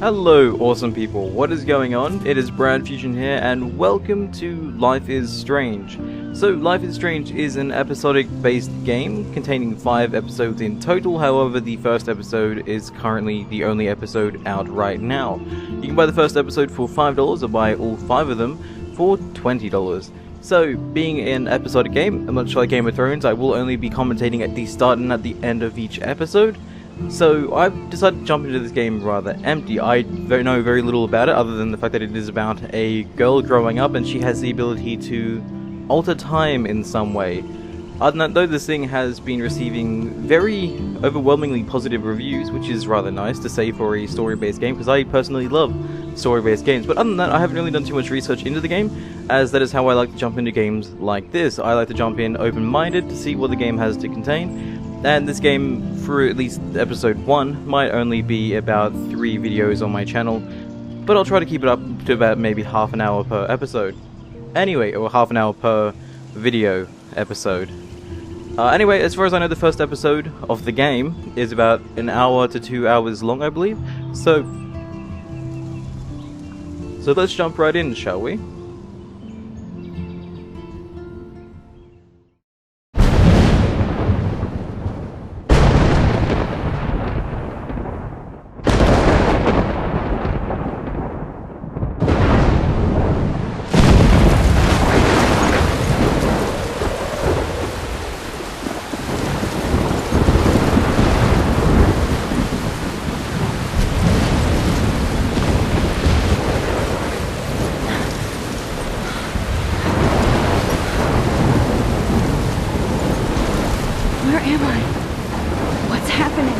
Hello awesome people, what is going on? It is Brad Fusion here and welcome to Life is Strange. So Life is Strange is an episodic based game containing 5 episodes in total, however the first episode is currently the only episode out right now. You can buy the first episode for $5 or buy all 5 of them for $20. So, being an episodic game, much like Game of Thrones, I will only be commentating at the start and at the end of each episode. So I've decided to jump into this game rather empty. I know very little about it other than the fact that it is about a girl growing up and she has the ability to alter time in some way. Other than that, though, this thing has been receiving very overwhelmingly positive reviews, which is rather nice to say for a story-based game, because I personally love story-based games. But other than that, I haven't really done too much research into the game, as that is how I like to jump into games like this. I like to jump in open-minded to see what the game has to contain. And this game, for at least episode 1, might only be about 3 videos on my channel, but I'll try to keep it up to about maybe half an hour per episode. Anyway, or half an hour per video episode. Anyway, as far as I know, the first episode of the game is about an hour to 2 hours long, I believe. So let's jump right in, shall we? Where am I? What's happening?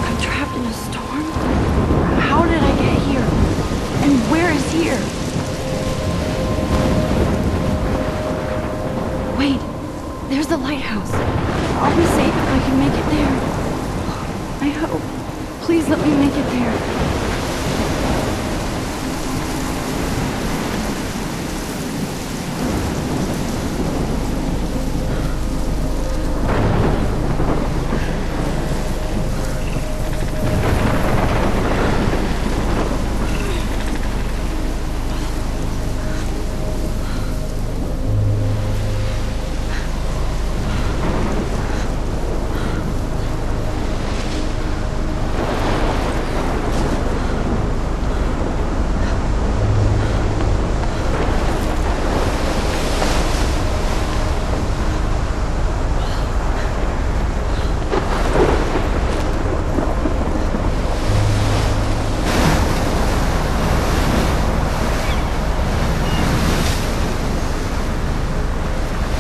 I'm trapped in a storm? How did I get here? And where is here? Wait, there's the lighthouse. I'll be safe if I can make it there. I hope. Please let me make it there.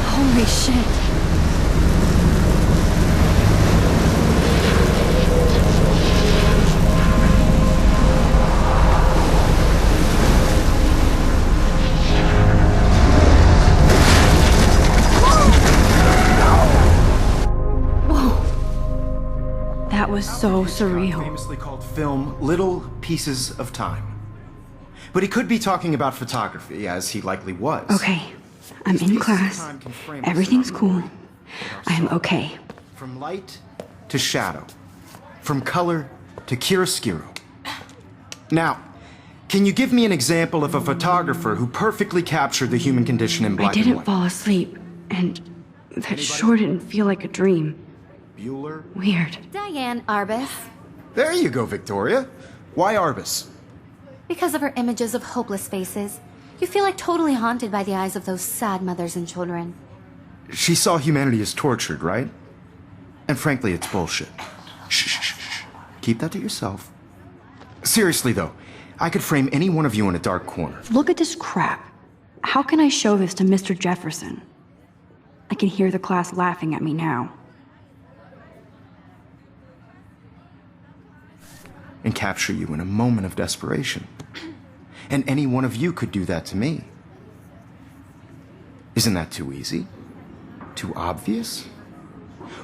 Holy shit. Whoa. That was so surreal. Famously called film Little Pieces of Time. But he could be talking about photography, as he likely was. Okay. I'm in class. Everything's cool. I am okay. From light to shadow. From color to chiaroscuro. Now, can you give me an example of a photographer who perfectly captured the human condition in black and I didn't white? fall asleep, and that sure didn't feel like a dream. Bueller? Weird. Diane Arbus. There you go, Victoria. Why Arbus? Because of her images of hopeless faces, you feel like totally haunted by the eyes of those sad mothers and children. She saw humanity as tortured, right? And frankly, it's bullshit. Shh, shh, shh, shh. Keep that to yourself. Seriously, though, I could frame any one of you in a dark corner. Look at this crap. How can I show this to Mr. Jefferson? I can hear the class laughing at me now. And capture you in a moment of desperation. And any one of you could do that to me. Isn't that too easy? Too obvious?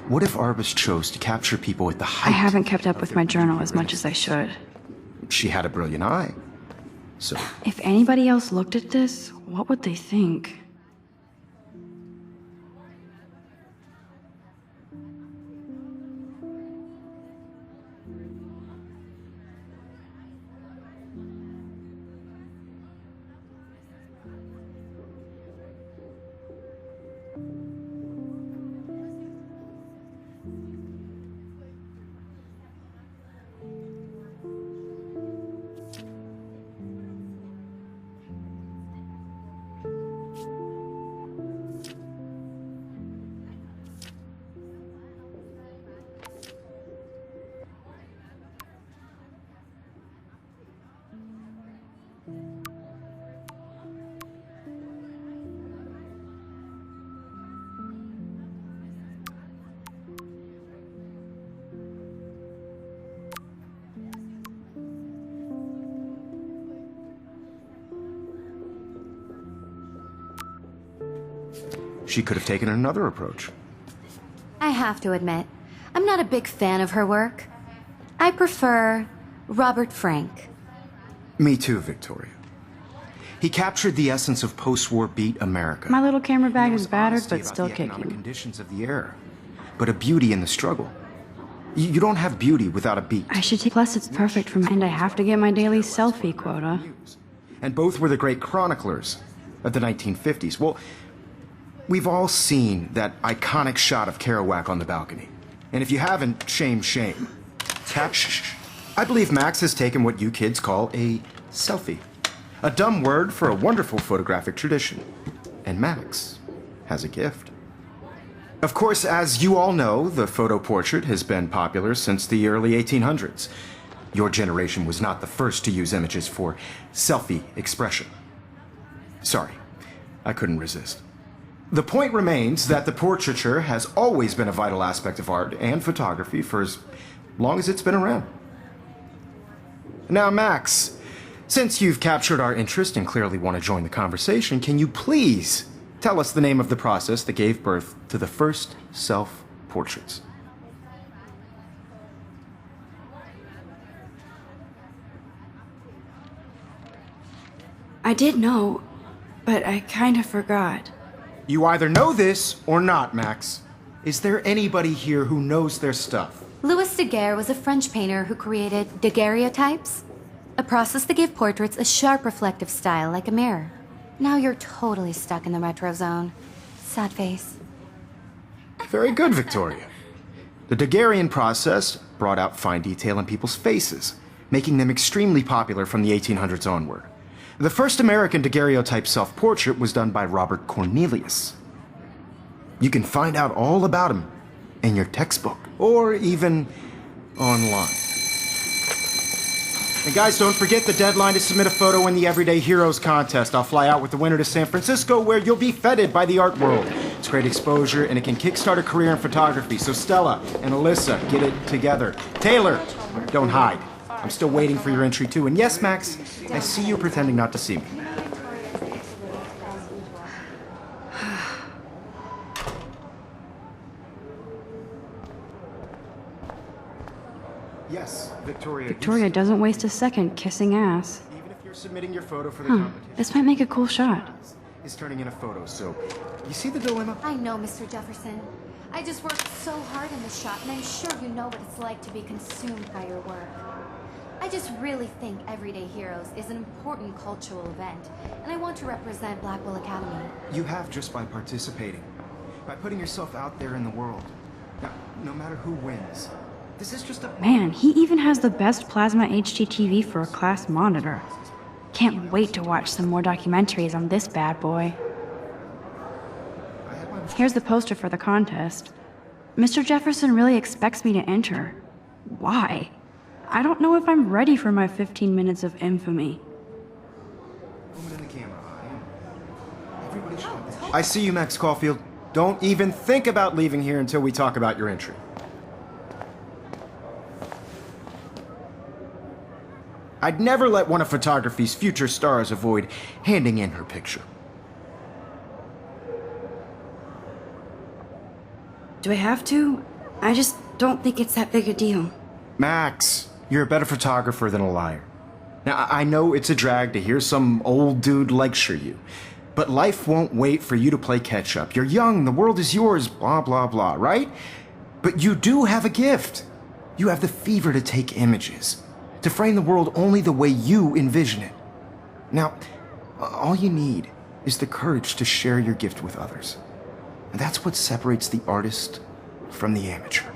What if Arbus chose to capture people at the height? I haven't kept up with my journal as much as I should. She had a brilliant eye. So, If anybody else looked at this, what would they think? She could have taken another approach. I have to admit, I'm not a big fan of her work. I prefer Robert Frank. Me too, Victoria. He captured the essence of post-war beat America. My little camera bag There is was battered, honesty but about still the economic kicking. conditions of the era, but a beauty in the struggle. You don't have beauty without a beat. I should take. Plus, it's perfect for me, and I have to get my daily selfie quota. And both were the great chroniclers of the 1950s. Well, we've all seen that iconic shot of Kerouac on the balcony. And if you haven't, shame, shame. Shh. I believe Max has taken what you kids call a selfie. A dumb word for a wonderful photographic tradition. And Max has a gift. Of course, as you all know, the photo portrait has been popular since the early 1800s. Your generation was not the first to use images for selfie expression. Sorry, I couldn't resist. The point remains that the portraiture has always been a vital aspect of art and photography for as long as it's been around. Now, Max, since you've captured our interest and clearly want to join the conversation, can you please tell us the name of the process that gave birth to the first self-portraits? I did know, but I kind of forgot. You either know this or not, Max. Is there anybody here who knows their stuff? Louis Daguerre was a French painter who created daguerreotypes, a process that gave portraits a sharp reflective style like a mirror. Now you're totally stuck in the retro zone. Sad face. Very good, Victoria. The Daguerrean process brought out fine detail in people's faces, making them extremely popular from the 1800s onward. The first American daguerreotype self-portrait was done by Robert Cornelius. You can find out all about him in your textbook, or even online. And guys, don't forget the deadline to submit a photo in the Everyday Heroes contest. I'll fly out with the winner to San Francisco, where you'll be feted by the art world. It's great exposure, and it can kickstart a career in photography. So Stella and Alyssa, get it together. Taylor, don't hide. I'm still waiting for your entry, too. And yes, Max, I see you pretending not to see me. Yes, Victoria. Victoria doesn't waste a second kissing ass. Even if you're submitting your photo for the competition, This might make a cool shot. is turning in a photo, so you see the dilemma? I know, Mr. Jefferson. I just worked so hard in this shot, and I'm sure you know what it's like to be consumed by your work. I just really think Everyday Heroes is an important cultural event, and I want to represent Blackwell Academy. You have just by participating, by putting yourself out there in the world. Now, no matter who wins, this is just a... Man, he even has the best plasma HDTV for a class monitor. Can't wait to watch some more documentaries on this bad boy. Here's the poster for the contest. Mr. Jefferson really expects me to enter. Why? I don't know if I'm ready for my 15 minutes of infamy. I see you, Max Caulfield. Don't even think about leaving here until we talk about your entry. I'd never let one of photography's future stars avoid handing in her picture. Do I have to? I just don't think it's that big a deal. Max, you're a better photographer than a liar. Now, I know it's a drag to hear some old dude lecture you, but life won't wait for you to play catch-up. You're young, the world is yours, blah, blah, blah, right? But you do have a gift. You have the fever to take images, to frame the world only the way you envision it. Now, all you need is the courage to share your gift with others. And that's what separates the artist from the amateur.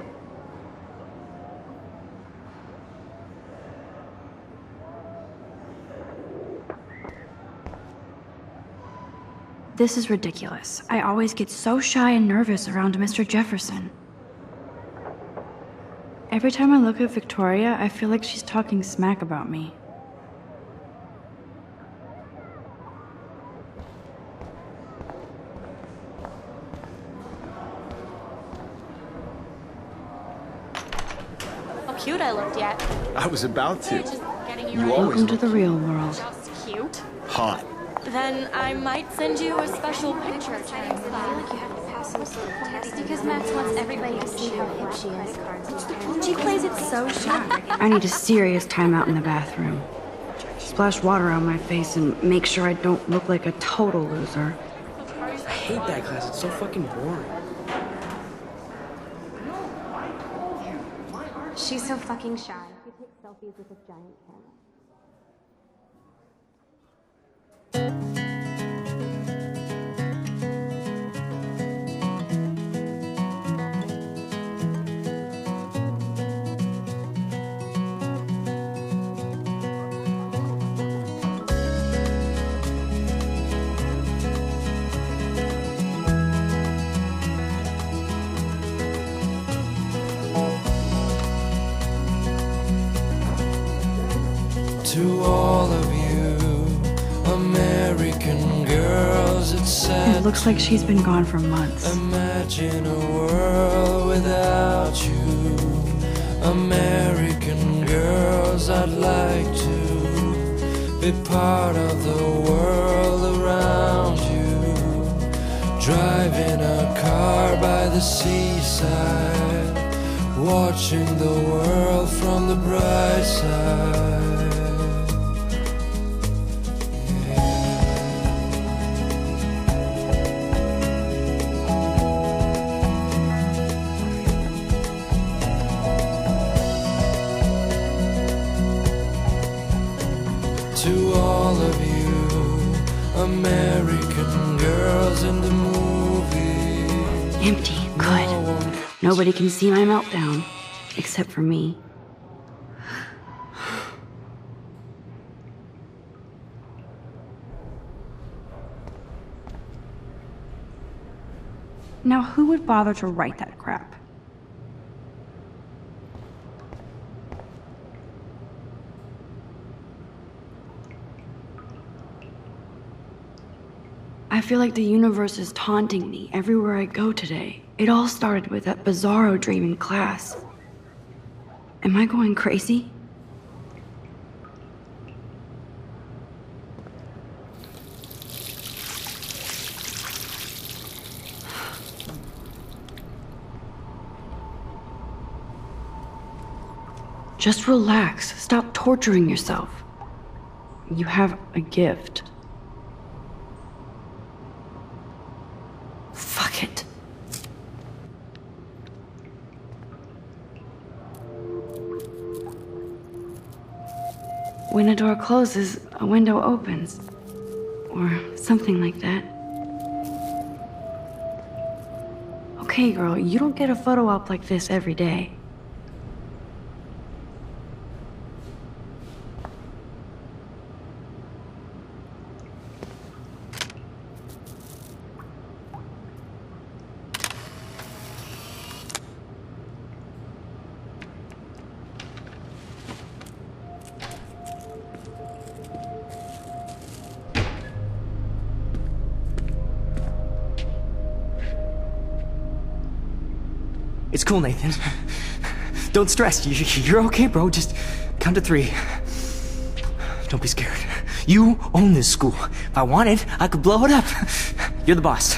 This is ridiculous. I always get so shy and nervous around Mr. Jefferson. Every time I look at Victoria, I feel like she's talking smack about me. How cute I looked yet. I was about to. Just getting you You ready. always Welcome to the real world. Just cute. hot. Then I might send you a special picture. Because Max wants everybody to see how hip she is. She plays it so shy. I need a serious timeout in the bathroom. Splash water on my face and make sure I don't look like a total loser. I hate that class. It's so fucking boring. She's so fucking shy. She takes selfies with a giant camera. To all of you, American girls, it's sad. It looks like she's been gone for months. Imagine a world without you. American girls, I'd like to be part of the world around you. Driving a car by the seaside, watching the world from the bright side. To all of you, American girls in the movie. Empty. Good. Nobody can see my meltdown. Except for me. Now, who would bother to write that crap? I feel like the universe is taunting me everywhere I go today. It all started with that bizarro dream in class. Am I going crazy? Just relax. Stop torturing yourself. You have a gift. Fuck it. When a door closes, a window opens. Or something like that. Okay, girl, you don't get a photo op like this every day. It's cool, Nathan. Don't stress. You're okay, bro. Just count to 3. Don't be scared. You own this school. If I wanted, I could blow it up. You're the boss.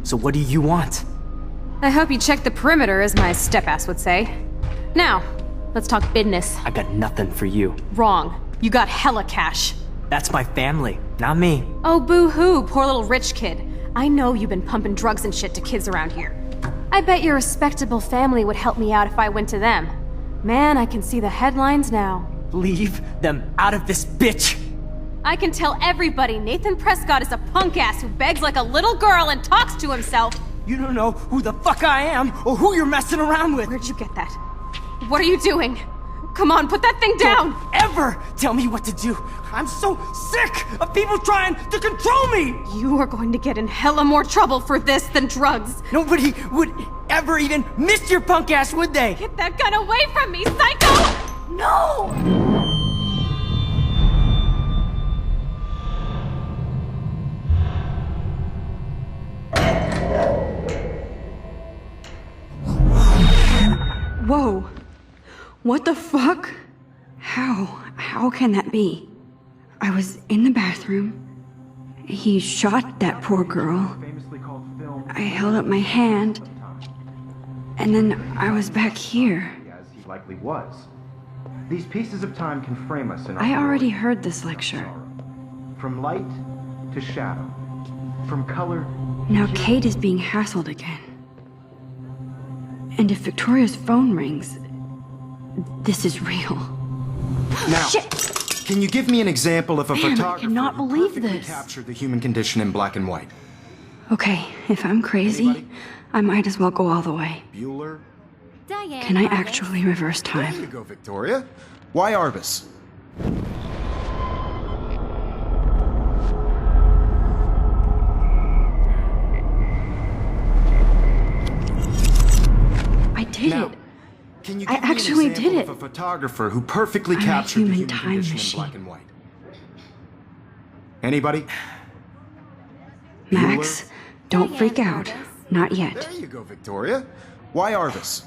So what do you want? I hope you checked the perimeter, as my step-ass would say. Now, let's talk business. I got nothing for you. Wrong. You got hella cash. That's my family, not me. Oh, boo-hoo, poor little rich kid. I know you've been pumping drugs and shit to kids around here. I bet your respectable family would help me out if I went to them. Man, I can see the headlines now. Leave them out of this bitch! I can tell everybody Nathan Prescott is a punk ass who begs like a little girl and talks to himself. You don't know who the fuck I am or who you're messing around with. Where'd you get that? What are you doing? Come on, put that thing down! Don't ever tell me what to do. I'm so sick of people trying to control me! You are going to get in hella more trouble for this than drugs. Nobody would ever even miss your punk ass, would they? Get that gun away from me, psycho! No! Whoa. What the fuck? How can that be? I was in the bathroom. He shot that poor girl. I held up my hand. And then I was back here. As he likely was. These pieces of time can frame us in our I already glory heard this and lecture. sorrow. From light to shadow. From color. Now Kate is being hassled again. And if Victoria's phone rings, this is real. Now, Shit! can you give me an example of a Man, I photographer cannot who believe perfectly this. captured the human condition in black and white? Okay, if I'm crazy, Anybody? I might as well go all the way. Bueller? Diane, Can I Arbus. actually reverse There you time? go, Victoria. Why Arbus? I did Now, it. can you I give me actually an example did it. of a photographer who perfectly I'm a captured the human human time condition machine. in black and white? Anybody? Max, don't freak out. Not yet. There you go, Victoria. Why Arbus?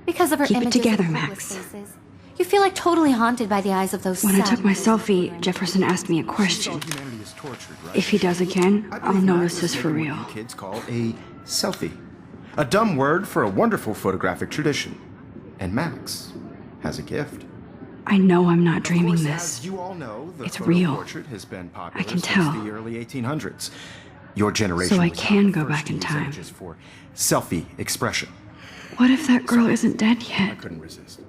Because of her Keep it images together, of Max. hopeless faces. You feel like totally haunted by the eyes of those When I sad took my faces. selfie, Jefferson asked me a question. Humanity is tortured, right? If he does again, I I'll believe know Max this was is for taking real. what you kids call a selfie. A dumb word for a wonderful photographic tradition. And Max has a gift. I know I'm not Of dreaming course, this. as you all know, the It's photo real. portrait has been popular I can since tell. the early 1800s. Your generation So I was can not the go first back to in use time. images for selfie expression. What if that girl isn't dead I yet? couldn't resist.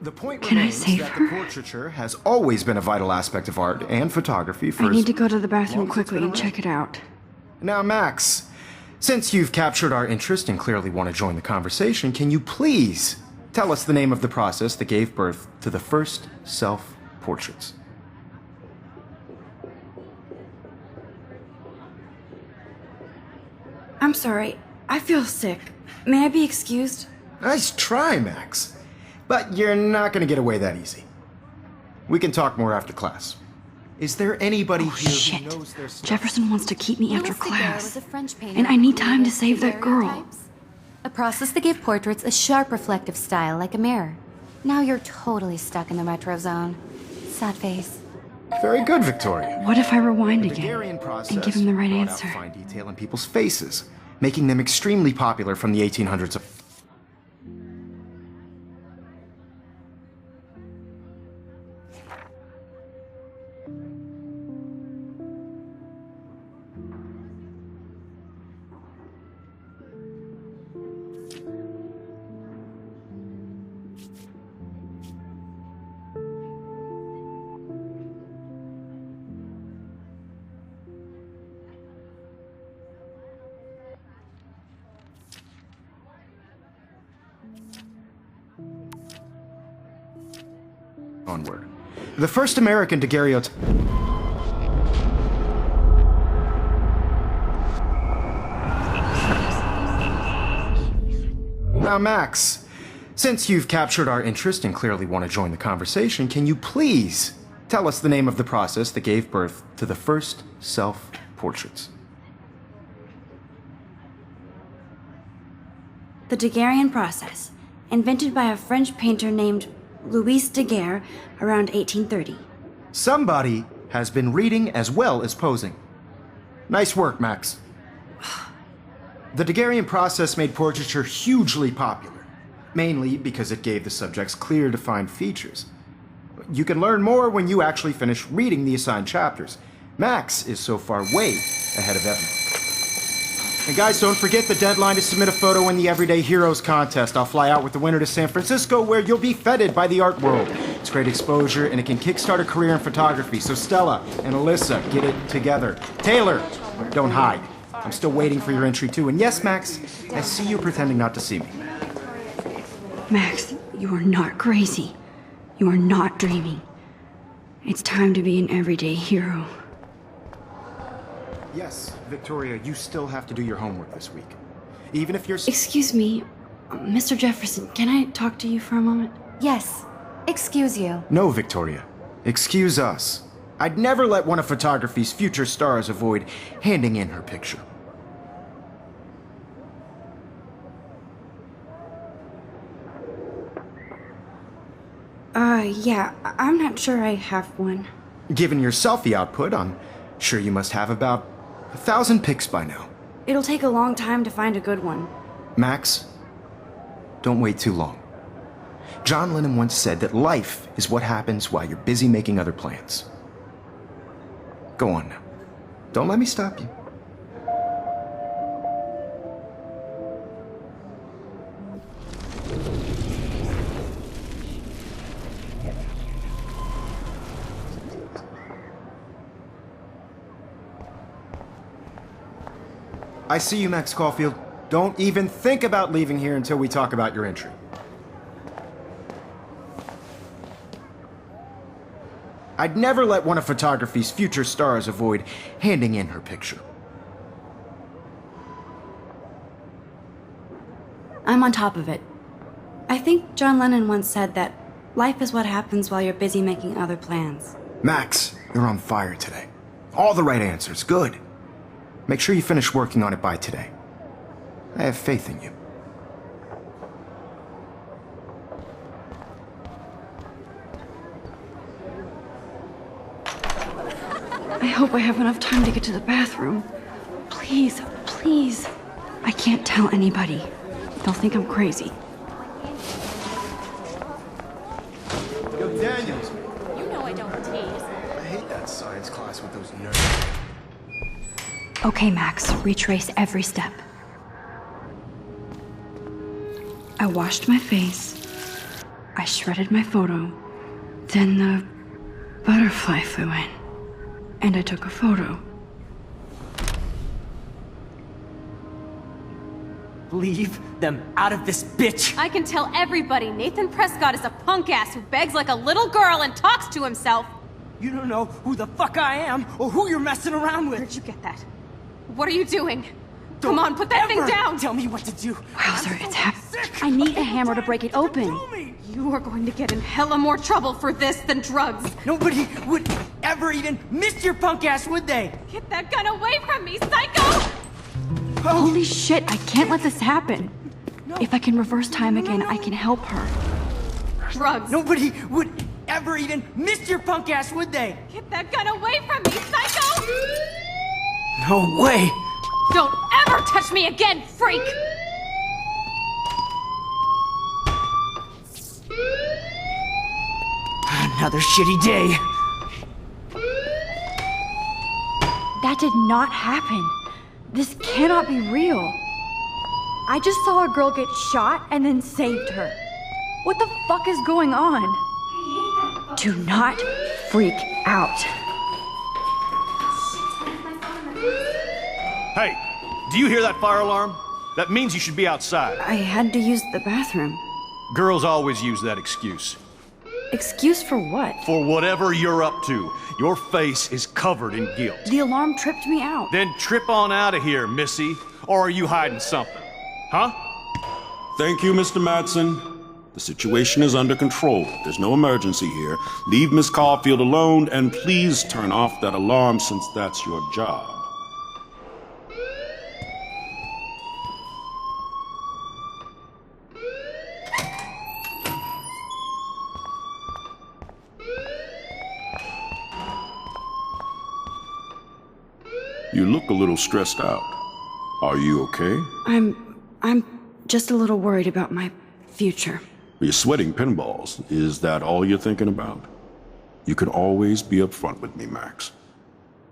The point Can I remains save that her? the portraiture has always been a vital aspect of art and photography for I as need to go to the bathroom long as it's quickly been and around. check it out. Now, Max, since you've captured our interest and clearly want to join the conversation, can you please tell us the name of the process that gave birth to the first self-portraits? I'm sorry. I feel sick. May I be excused? Nice try, Max. But you're not going to get away that easy. We can talk more after class. Is there anybody Oh, here shit. who knows their stuff? Jefferson wants to keep me after Louis Daguerre class. was a French painter And I need who time to used save that girl. daguerreotypes. A process that gave portraits a sharp reflective style like a mirror. Now you're totally stuck in the retro zone. Sad face. Very good, Victoria. What if I rewind The again Daguerrean process and give him the right brought answer? out fine detail in people's faces, making them extremely popular from the 1800s. Onward. The first American daguerreotype. Now, Max, since you've captured our interest and clearly want to join the conversation, can you please tell us the name of the process that gave birth to the first self-portraits? The Daguerrean process, invented by a French painter named Louis Daguerre around 1830. Somebody has been reading as well as posing. Nice work, Max. The Daguerrean process made portraiture hugely popular, mainly because it gave the subjects clear, defined features. You can learn more when you actually finish reading the assigned chapters. Max is so far way ahead of everyone. And guys, don't forget the deadline to submit a photo in the Everyday Heroes contest. I'll fly out with the winner to San Francisco, where you'll be feted by the art world. It's great exposure, and it can kickstart a career in photography. So Stella and Alyssa, get it together. Taylor, don't hide. I'm still waiting for your entry too. And yes, Max, I see you pretending not to see me. Max, you are not crazy. You are not dreaming. It's time to be an everyday hero. Yes, Victoria, you still have to do your homework this week. Even if you're... Excuse me, Mr. Jefferson, can I talk to you for a moment? Yes. Excuse you. No, Victoria. Excuse us. I'd never let one of photography's future stars avoid handing in her picture. Yeah, I'm not sure I have one. Given your selfie output, I'm sure you must have about 1,000 pics by now. It'll take a long time to find a good one. Max, don't wait too long. John Lennon once said that life is what happens while you're busy making other plans. Go on now. Don't let me stop you. I see you, Max Caulfield. Don't even think about leaving here until we talk about your entry. I'd never let one of photography's future stars avoid handing in her picture. I'm on top of it. I think John Lennon once said that life is what happens while you're busy making other plans. Max, you're on fire today. All the right answers. Good. Make sure you finish working on it by today. I have faith in you. I hope I have enough time to get to the bathroom. Please, please. I can't tell anybody. They'll think I'm crazy. Yo, Daniels. You know I don't tease. I hate that science class with those nerds. Okay, Max, retrace every step. I washed my face. I shredded my photo. Then the butterfly flew in. And I took a photo. Leave them out of this bitch! I can tell everybody Nathan Prescott is a punk ass who begs like a little girl and talks to himself. You don't know who the fuck I am or who you're messing around with. Where'd you get that? What are you doing? Come on, put that thing Ever down! Tell me what to do. Wowzer, it's happening. I need a hammer to break it open. You are going to get in hella more trouble for this than drugs. Nobody would ever even miss your punk ass, would they? Get that gun away from me, psycho! Holy shit, I can't let this happen. If I can reverse time again, I can help her. Drugs. Nobody would ever even miss your punk ass, would they? Get that gun away from me, psycho! No way! Don't ever touch me again, freak! Another shitty day. That did not happen. This cannot be real. I just saw a girl get shot and then saved her. What the fuck is going on? Do not freak out. Hey, do you hear that fire alarm? That means you should be outside. I had to use the bathroom. Girls always use that excuse. Excuse for what? For whatever you're up to, your face is covered in guilt. The alarm tripped me out. Then trip on out of here, Missy. Or are you hiding something? Huh? Thank you, Mr. Madsen. The situation is under control. There's no emergency here. Leave Miss Caulfield alone, and please turn off that alarm since that's your job. You look a little stressed out. Are you okay? I'm just a little worried about my future. You're sweating pinballs. Is that all you're thinking about? You can always be upfront with me, Max.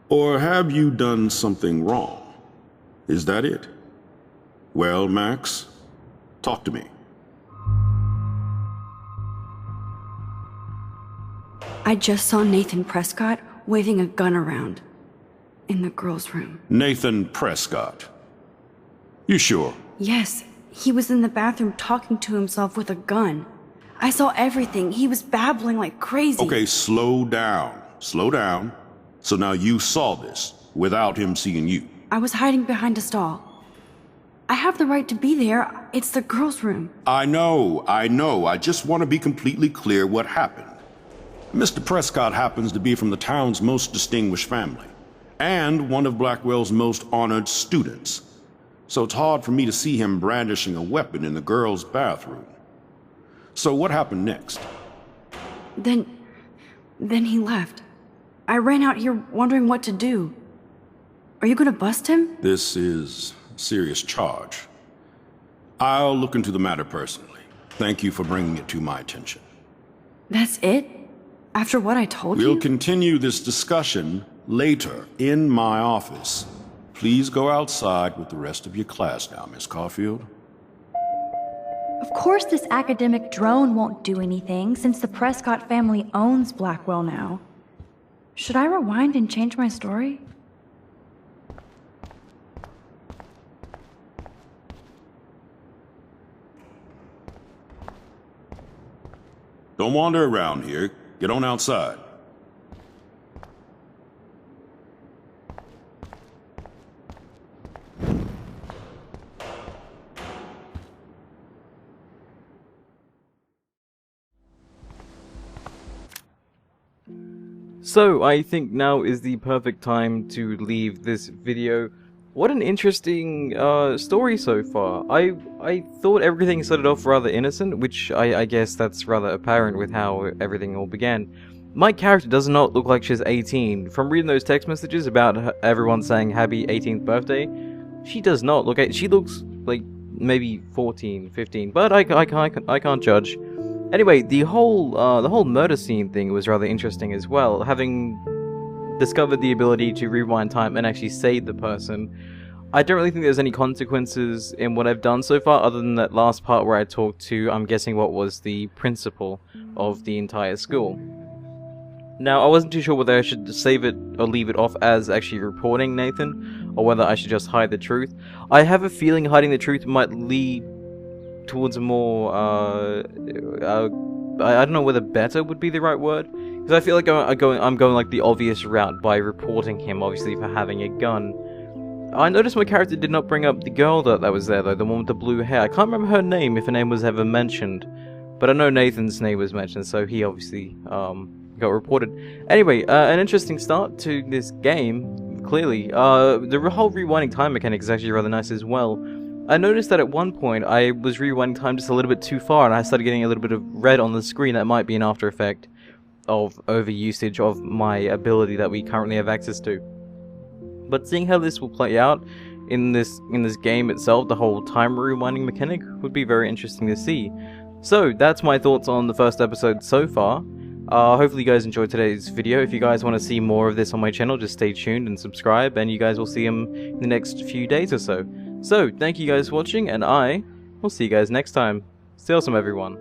Or have you done something wrong? Is that it? Well, Max, talk to me. I just saw Nathan Prescott waving a gun around in the girls' room. Nathan Prescott. You sure? Yes, he was in the bathroom talking to himself with a gun. I saw everything. He was babbling like crazy. Okay, slow down. Slow down. So now you saw this without him seeing you. I was hiding behind a stall. I have the right to be there. It's the girls' room. I know. I just want to be completely clear what happened. Mr. Prescott happens to be from the town's most distinguished family, and one of Blackwell's most honored students. So it's hard for me to see him brandishing a weapon in the girls' bathroom. So what happened next? Then he left. I ran out here wondering what to do. Are you gonna bust him? This is a serious charge. I'll look into the matter personally. Thank you for bringing it to my attention. That's it? After what I told you? We'll continue this discussion later in my office. Please go outside with the rest of your class now, Miss Caulfield. Of course this academic drone won't do anything, since the Prescott family owns Blackwell now. Should I rewind and change my story? Don't wander around here. Get on outside. So, I think now is the perfect time to leave this video. What an interesting story so far. I thought everything started off rather innocent, which I guess that's rather apparent with how everything all began. My character does not look like she's 18. From reading those text messages about everyone saying happy 18th birthday, she does not look... She looks like maybe 14, 15, but I can't judge. Anyway, the whole murder scene thing was rather interesting as well. Having discovered the ability to rewind time and actually save the person, I don't really think there's any consequences in what I've done so far, other than that last part where I talked to, I'm guessing, what was the principal of the entire school. Now, I wasn't too sure whether I should save it or leave it off as actually reporting Nathan, or whether I should just hide the truth. I have a feeling hiding the truth might lead towards a more, I don't know whether better would be the right word, because I feel like I'm going like the obvious route by reporting him, obviously, for having a gun. I noticed my character did not bring up the girl that was there, though, the one with the blue hair. I can't remember her name, if her name was ever mentioned, but I know Nathan's name was mentioned, so he obviously got reported. Anyway, an interesting start to this game, clearly. The whole rewinding time mechanic is actually rather nice as well. I noticed that at one point I was rewinding time just a little bit too far, and I started getting a little bit of red on the screen. That might be an after effect of overusage of my ability that we currently have access to. But seeing how this will play out in this game itself, the whole time rewinding mechanic, would be very interesting to see. So that's my thoughts on the first episode so far. Hopefully you guys enjoyed today's video. If you guys want to see more of this on my channel, just stay tuned and subscribe, and you guys will see them in the next few days or so. So, thank you guys for watching, and I will see you guys next time. Stay awesome, everyone.